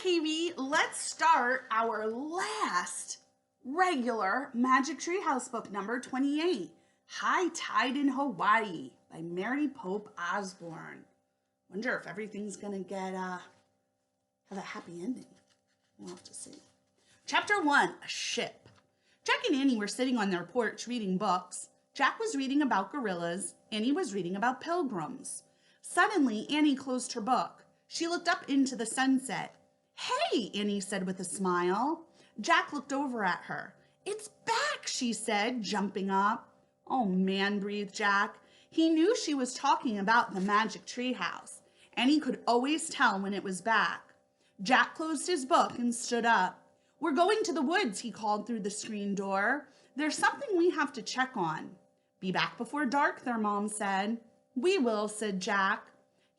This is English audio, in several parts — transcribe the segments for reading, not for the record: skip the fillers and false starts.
KV, let's start our last regular Magic Tree House book, number 28, High Tide in Hawaii by Mary Pope Osborne. Wonder if everything's going to have a happy ending. We'll have to see. Chapter 1, A Ship. Jack and Annie were sitting on their porch reading books. Jack was reading about gorillas. Annie was reading about pilgrims. Suddenly, Annie closed her book. She looked up into the sunset. "Hey," Annie said with a smile. Jack looked over at her. "It's back," she said, jumping up. "Oh man," breathed Jack. He knew she was talking about the Magic Tree House, and he could always tell when it was back. Jack closed his book and stood up. "We're going to the woods," he called through the screen door. "There's something we have to check on." "Be back before dark," their mom said. "We will," said Jack.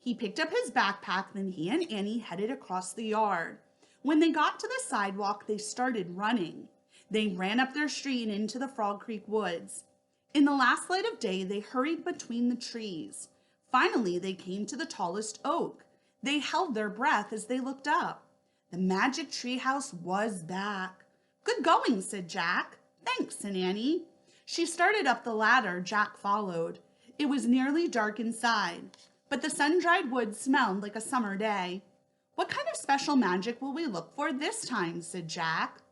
He picked up his backpack, then he and Annie headed across the yard. When they got to the sidewalk, they started running. They ran up their street and into the Frog Creek woods. In the last light of day, they hurried between the trees. Finally, they came to the tallest oak. They held their breath as they looked up. The Magic Tree House was back. "Good going," said Jack. "Thanks," said Annie. She started up the ladder. Jack followed. It was nearly dark inside, but the sun-dried wood smelled like a summer day. "What kind of special magic will we look for this time?" said Jack.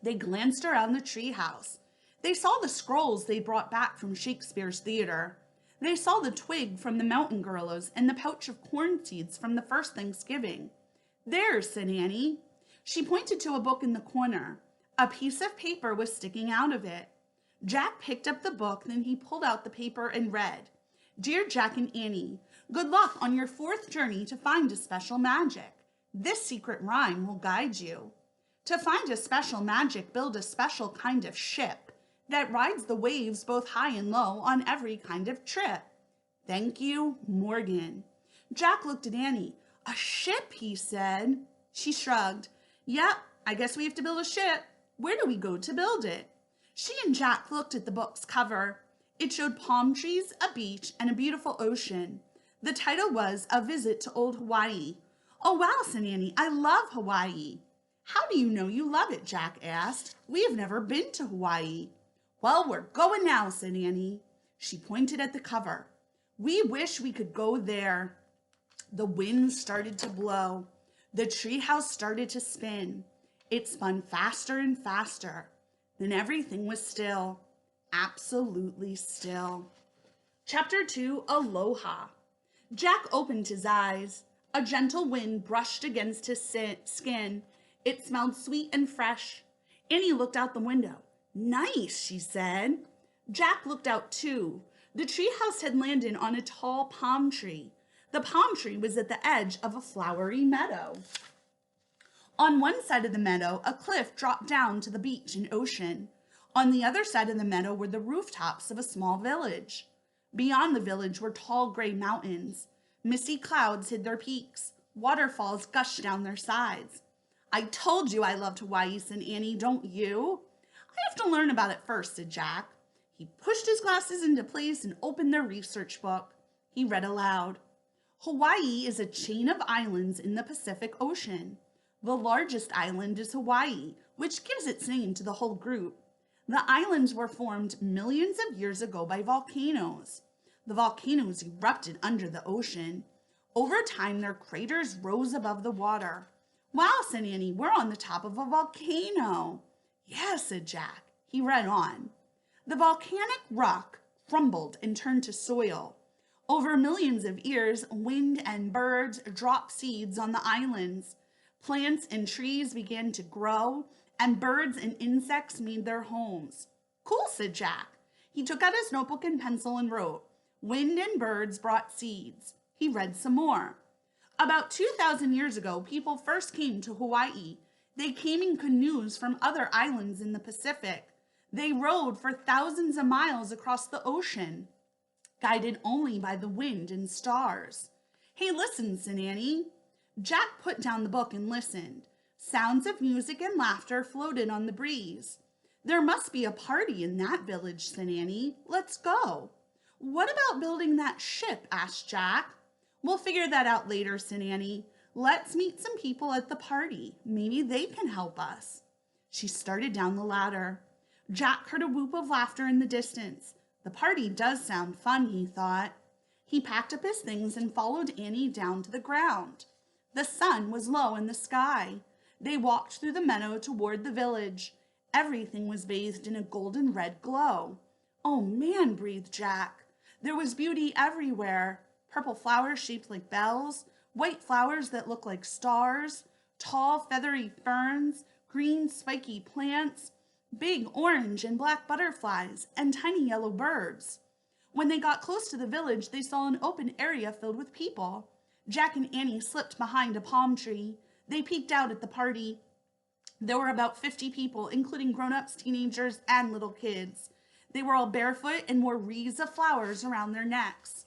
They glanced around the tree house. They saw the scrolls they brought back from Shakespeare's theater. They saw the twig from the mountain gorillas and the pouch of corn seeds from the first Thanksgiving. "There," said Annie. She pointed to a book in the corner. A piece of paper was sticking out of it. Jack picked up the book, then he pulled out the paper and read, "Dear Jack and Annie, good luck on your 4th journey to find a special magic. This secret rhyme will guide you. To find a special magic, build a special kind of ship that rides the waves both high and low on every kind of trip. Thank you, Morgan." Jack looked at Annie. "A ship," he said. She shrugged. "Yep, I guess we have to build a ship. Where do we go to build it?" She and Jack looked at the book's cover. It showed palm trees, a beach, and a beautiful ocean. The title was A Visit to Old Hawaii. "Oh, wow," said Annie. "I love Hawaii." "How do you know you love it?" Jack asked. "We have never been to Hawaii." "Well, we're going now," said Annie. She pointed at the cover. "We wish we could go there." The wind started to blow. The treehouse started to spin. It spun faster and faster. Then everything was still. Absolutely still. Chapter 2, Aloha. Jack opened his eyes. A gentle wind brushed against his skin. It smelled sweet and fresh. Annie looked out the window. "Nice," she said. Jack looked out too. The treehouse had landed on a tall palm tree. The palm tree was at the edge of a flowery meadow. On one side of the meadow, a cliff dropped down to the beach and ocean. On the other side of the meadow were the rooftops of a small village. Beyond the village were tall gray mountains. Misty clouds hid their peaks. Waterfalls gushed down their sides. "I told you I loved Hawaii," said Annie. "Don't you?" "I have to learn about it first," said Jack. He pushed his glasses into place and opened their research book. He read aloud. "Hawaii is a chain of islands in the Pacific Ocean. The largest island is Hawaii, which gives its name to the whole group. The islands were formed millions of years ago by volcanoes. The volcanoes erupted under the ocean. Over time, their craters rose above the water." "Wow," said Annie, "we're on the top of a volcano." "Yeah," said Jack. He read on. "The volcanic rock crumbled and turned to soil. Over millions of years, wind and birds dropped seeds on the islands. Plants and trees began to grow, and birds and insects made their homes." "Cool," said Jack. He took out his notebook and pencil and wrote, "Wind and birds brought seeds." He read some more. "About 2,000 years ago, people first came to Hawaii. They came in canoes from other islands in the Pacific. They rowed for thousands of miles across the ocean, guided only by the wind and stars." "Hey, listen," said Annie. Jack put down the book and listened. Sounds of music and laughter floated on the breeze. "There must be a party in that village," said Annie. "Let's go." "What about building that ship?" asked Jack. "We'll figure that out later," said Annie. Let's meet some people at the party. Maybe they can help us. She started down the ladder. Jack heard a whoop of laughter in the distance. The party does sound fun, he thought. He packed up his things and followed Annie down to the ground. The sun was low in the sky. They walked through the meadow toward the village. Everything was bathed in a golden red glow. Oh man, breathed Jack. There was beauty everywhere. Purple flowers shaped like bells, white flowers that looked like stars, tall feathery ferns, green spiky plants, big orange and black butterflies, and tiny yellow birds. When they got close to the village, they saw an open area filled with people. Jack and Annie slipped behind a palm tree. They peeked out at the party. There were about 50 people, including grown-ups, teenagers, and little kids. They were all barefoot and wore wreaths of flowers around their necks.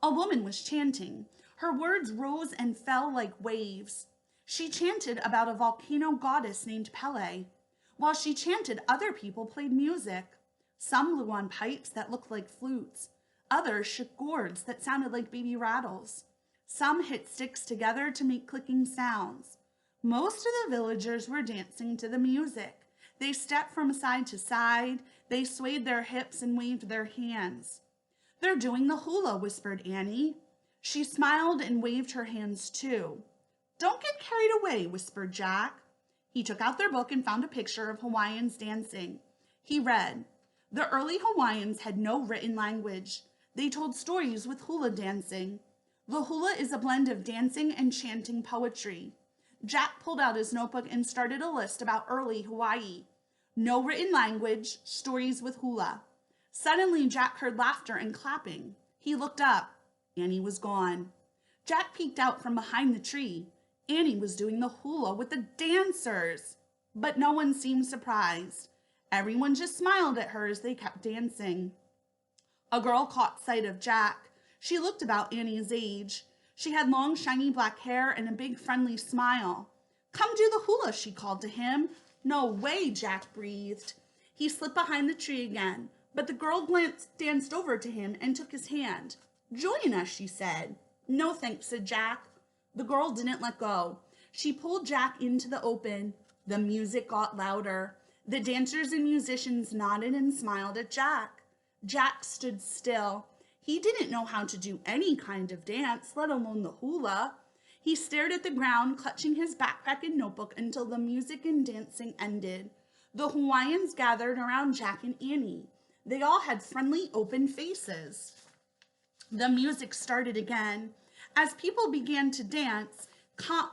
A woman was chanting. Her words rose and fell like waves. She chanted about a volcano goddess named Pele. While she chanted, other people played music. Some blew on pipes that looked like flutes. Others shook gourds that sounded like baby rattles. Some hit sticks together to make clicking sounds. Most of the villagers were dancing to the music. They stepped from side to side. They swayed their hips and waved their hands. "They're doing the hula," whispered Annie. She smiled and waved her hands too. "Don't get carried away," whispered Jack. He took out their book and found a picture of Hawaiians dancing. He read, "The early Hawaiians had no written language. They told stories with hula dancing. The hula is a blend of dancing and chanting poetry." Jack pulled out his notebook and started a list about early Hawaii. No written language, stories with hula. Suddenly, Jack heard laughter and clapping. He looked up. Annie was gone. Jack peeked out from behind the tree. Annie was doing the hula with the dancers. But no one seemed surprised. Everyone just smiled at her as they kept dancing. A girl caught sight of Jack. She looked about Annie's age. She had long, shiny black hair and a big, friendly smile. "Come do the hula," she called to him. "No way," Jack breathed. He slipped behind the tree again, but the girl danced over to him and took his hand. "Join us," she said. "No thanks," said Jack. The girl didn't let go. She pulled Jack into the open. The music got louder. The dancers and musicians nodded and smiled at Jack. Jack stood still. He didn't know how to do any kind of dance, let alone the hula. He stared at the ground, clutching his backpack and notebook until the music and dancing ended. The Hawaiians gathered around Jack and Annie. They all had friendly, open faces. The music started again. As people began to dance, I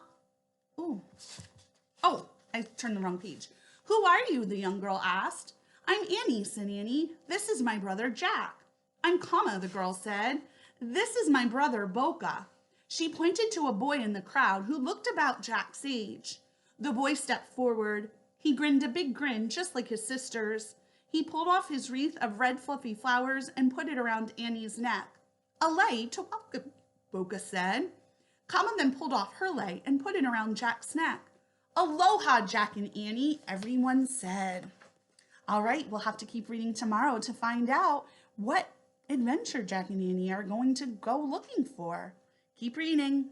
turned the wrong page. "Who are you?" the young girl asked. "I'm Annie," said Annie. "This is my brother, Jack." "I'm Kama," the girl said. "This is my brother, Boca." She pointed to a boy in the crowd who looked about Jack's age. The boy stepped forward. He grinned a big grin, just like his sister's. He pulled off his wreath of red fluffy flowers and put it around Annie's neck. "A lei to welcome," Boca said. Kama then pulled off her lei and put it around Jack's neck. "Aloha, Jack and Annie," everyone said. All right, we'll have to keep reading tomorrow to find out what adventure Jack and Annie are going to go looking for. Keep reading.